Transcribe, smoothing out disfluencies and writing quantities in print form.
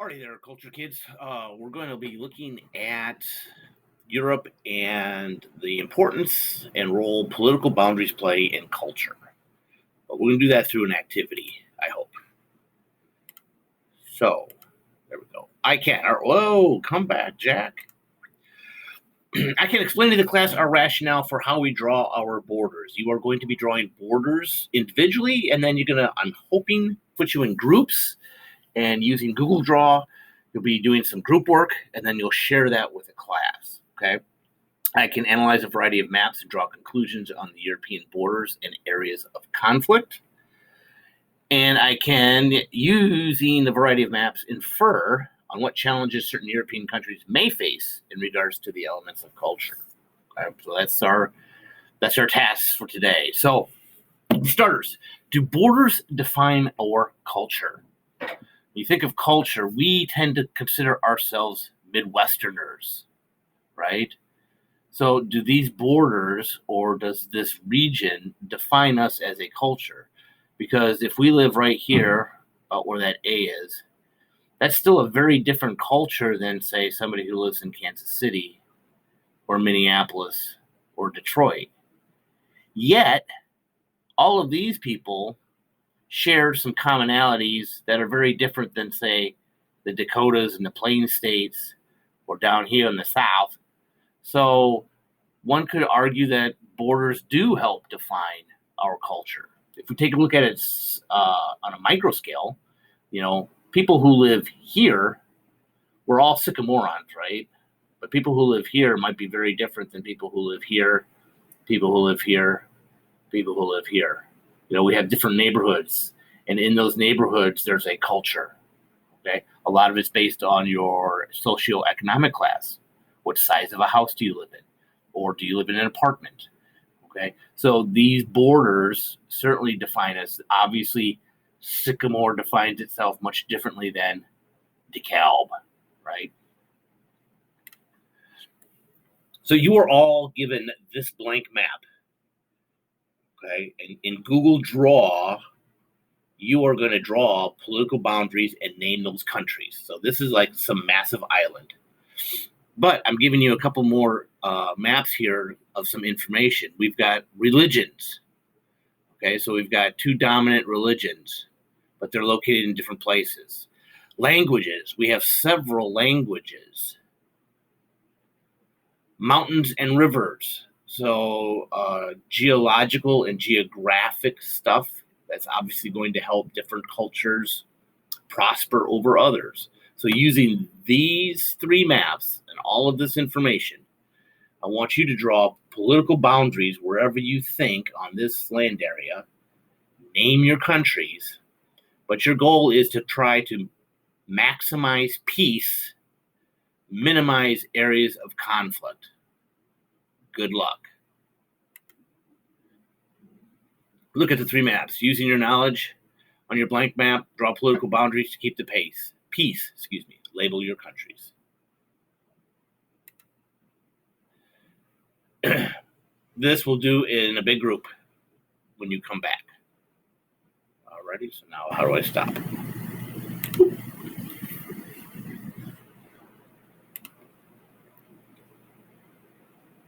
Alrighty there, culture kids. We're going to be looking at Europe and the importance and role political boundaries play in culture. But we're going to do that through an activity, I hope. So, there we go. Whoa, come back, Jack. I can explain to the class our rationale for how we draw our borders. You are going to be drawing borders individually, and then I'm hoping, put you in groups. And using Google Draw, you'll be doing some group work, and then you'll share that with a class, okay? I can analyze a variety of maps and draw conclusions on the European borders and areas of conflict. And I can, using the variety of maps, infer on what challenges certain European countries may face in regards to the elements of culture. Okay? So that's our task for today. So, starters, do borders define our culture? When you think of culture, we tend to consider ourselves Midwesterners, right? So do these borders or does this region define us as a culture? Because if we live right here, about where that A is, that's still a very different culture than, say, somebody who lives in Kansas City or Minneapolis or Detroit. Yet, all of these people share some commonalities that are very different than, say, the Dakotas and the Plains states or down here in the South. So one could argue that borders do help define our culture. If we take a look at it on a micro scale, people who live here, we're all sycamorons, right? But people who live here might be very different than people who live here, people who live here, people who live here. We have different neighborhoods, and in those neighborhoods, there's a culture, okay? A lot of it's based on your socioeconomic class. What size of a house do you live in? Or do you live in an apartment, okay? So these borders certainly define us. Obviously, Sycamore defines itself much differently than DeKalb, right? So you are all given this blank map. Okay, and in Google Draw, you are going to draw political boundaries and name those countries. So this is like some massive island. But I'm giving you a couple more maps here of some information. We've got religions. Okay, so we've got two dominant religions, but they're located in different places. Languages. We have several languages. Mountains and rivers. So geological and geographic stuff, that's obviously going to help different cultures prosper over others. So using these three maps and all of this information, I want you to draw political boundaries wherever you think on this land area. Name your countries, but your goal is to try to maximize peace, minimize areas of conflict. Good luck. Look at the three maps. Using your knowledge on your blank map, draw political boundaries to keep the peace. Label your countries. This we'll do in a big group when you come back. Alrighty, so now how do I stop?